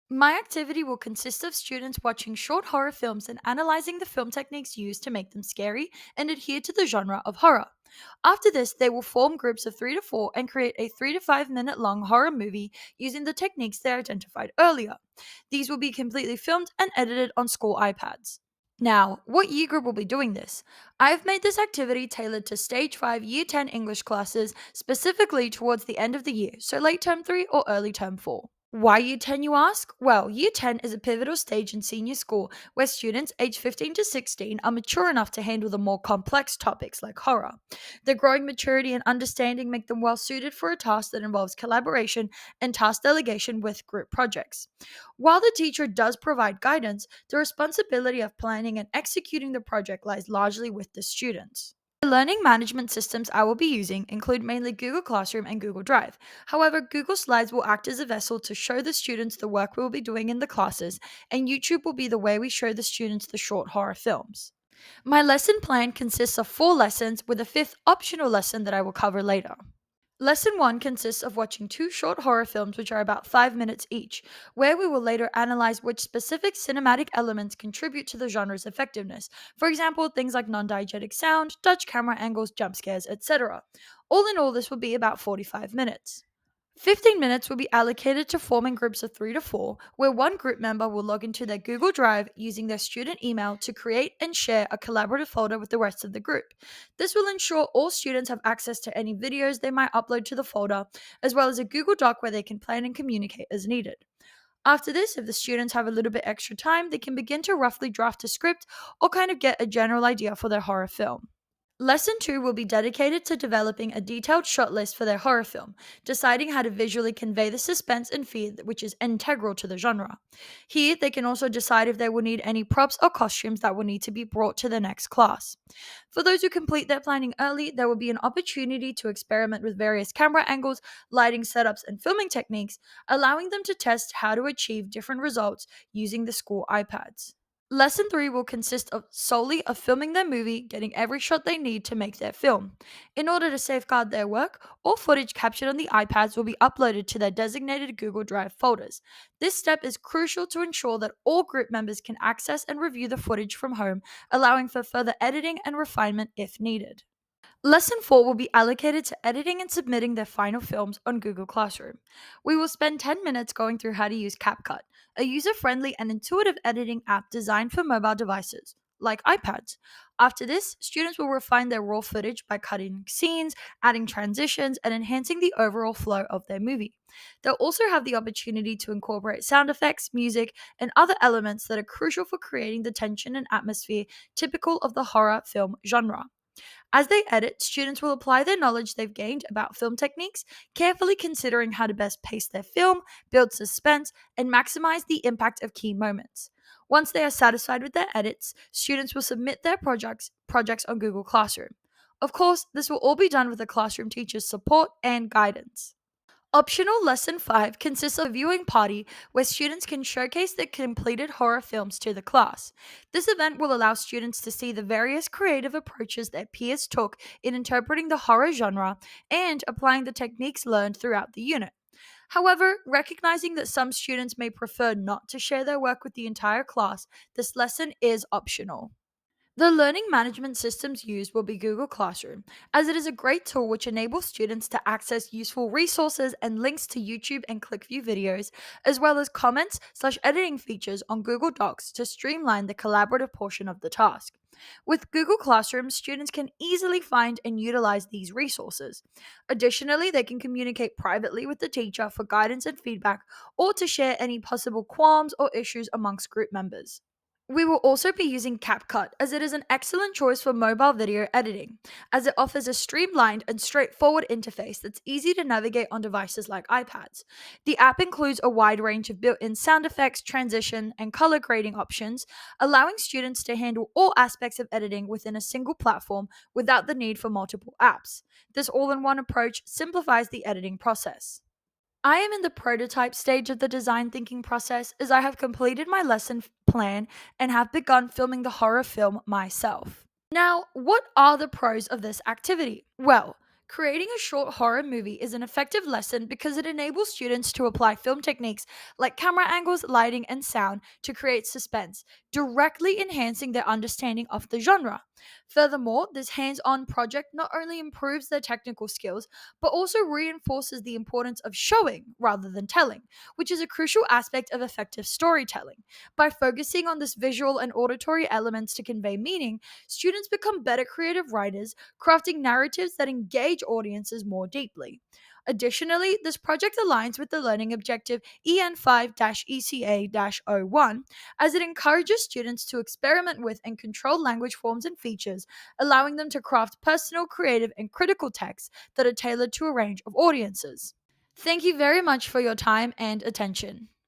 My activity will consist of students watching short horror films and analyzing the film techniques used to make them scary and adhere to the genre of horror. After this, they will form groups of 3 to 4 and create a 3 to 5 minute long horror movie using the techniques they identified earlier. These will be completely filmed and edited on school iPads. Now, what year group will be doing this? I've made this activity tailored to Stage 5 Year 10 English classes, specifically towards the end of the year, so late term 3 or early term 4. Why Year 10, you ask? Well, Year 10 is a pivotal stage in senior school where students aged 15 to 16 are mature enough to handle the more complex topics like horror. Their growing maturity and understanding make them well suited for a task that involves collaboration and task delegation with group projects. While the teacher does provide guidance, the responsibility of planning and executing the project lies largely with the students. The learning management systems I will be using include mainly Google Classroom and Google Drive. However, Google Slides will act as a vessel to show the students the work we will be doing in the classes, and YouTube will be the way we show the students the short horror films. My lesson plan consists of 4 lessons with a fifth optional lesson that I will cover later. Lesson 1 consists of watching 2 short horror films, which are about 5 minutes each, where we will later analyze which specific cinematic elements contribute to the genre's effectiveness. For example, things like non diegetic sound, Dutch camera angles, jump scares, etc. All in all, this will be about 45 minutes. 15 minutes will be allocated to forming groups of 3 to 4, where one group member will log into their Google Drive using their student email to create and share a collaborative folder with the rest of the group. This will ensure all students have access to any videos they might upload to the folder, as well as a Google Doc where they can plan and communicate as needed. After this, if the students have a little bit extra time, they can begin to roughly draft a script or kind of get a general idea for their horror film. Lesson 2 will be dedicated to developing a detailed shot list for their horror film, deciding how to visually convey the suspense and fear which is integral to the genre. Here, they can also decide if they will need any props or costumes that will need to be brought to the next class. For those who complete their planning early, there will be an opportunity to experiment with various camera angles, lighting setups, and filming techniques, allowing them to test how to achieve different results using the school iPads. Lesson 3 will consist of solely of filming their movie, getting every shot they need to make their film. In order to safeguard their work, all footage captured on the iPads will be uploaded to their designated Google Drive folders. This step is crucial to ensure that all group members can access and review the footage from home, allowing for further editing and refinement if needed. Lesson 4 will be allocated to editing and submitting their final films on Google Classroom. We will spend 10 minutes going through how to use CapCut, a user friendly and intuitive editing app designed for mobile devices, like iPads. After this, students will refine their raw footage by cutting scenes, adding transitions, and enhancing the overall flow of their movie. They'll also have the opportunity to incorporate sound effects, music, and other elements that are crucial for creating the tension and atmosphere typical of the horror film genre. As they edit, students will apply their knowledge they've gained about film techniques, carefully considering how to best pace their film, build suspense, and maximize the impact of key moments. Once they are satisfied with their edits, students will submit their projects on Google Classroom. Of course, this will all be done with the classroom teacher's support and guidance. Optional Lesson 5 consists of a viewing party where students can showcase their completed horror films to the class. This event will allow students to see the various creative approaches their peers took in interpreting the horror genre and applying the techniques learned throughout the unit. However, recognizing that some students may prefer not to share their work with the entire class, this lesson is optional. The learning management systems used will be Google Classroom, as it is a great tool which enables students to access useful resources and links to YouTube and ClickView videos, as well as comments/editing features on Google Docs to streamline the collaborative portion of the task. With Google Classroom, students can easily find and utilize these resources. Additionally, they can communicate privately with the teacher for guidance and feedback, or to share any possible qualms or issues amongst group members. We will also be using CapCut as it is an excellent choice for mobile video editing, as it offers a streamlined and straightforward interface that's easy to navigate on devices like iPads. The app includes a wide range of built in sound effects, transition, and color grading options, allowing students to handle all aspects of editing within a single platform without the need for multiple apps. This all in one approach simplifies the editing process. I am in the prototype stage of the design thinking process as I have completed my lesson plan and have begun filming the horror film myself. Now, what are the pros of this activity? Well, Creating a short horror movie is an effective lesson because it enables students to apply film techniques like camera angles, lighting, and sound to create suspense, directly enhancing their understanding of the genre. Furthermore, this hands on project not only improves their technical skills, but also reinforces the importance of showing rather than telling, which is a crucial aspect of effective storytelling. By focusing on this visual and auditory elements to convey meaning, students become better creative writers, crafting narratives that engage audiences more deeply. Additionally, this project aligns with the learning objective EN5 ECA 01 as it encourages students to experiment with and control language forms and features, allowing them to craft personal, creative, and critical texts that are tailored to a range of audiences. Thank you very much for your time and attention.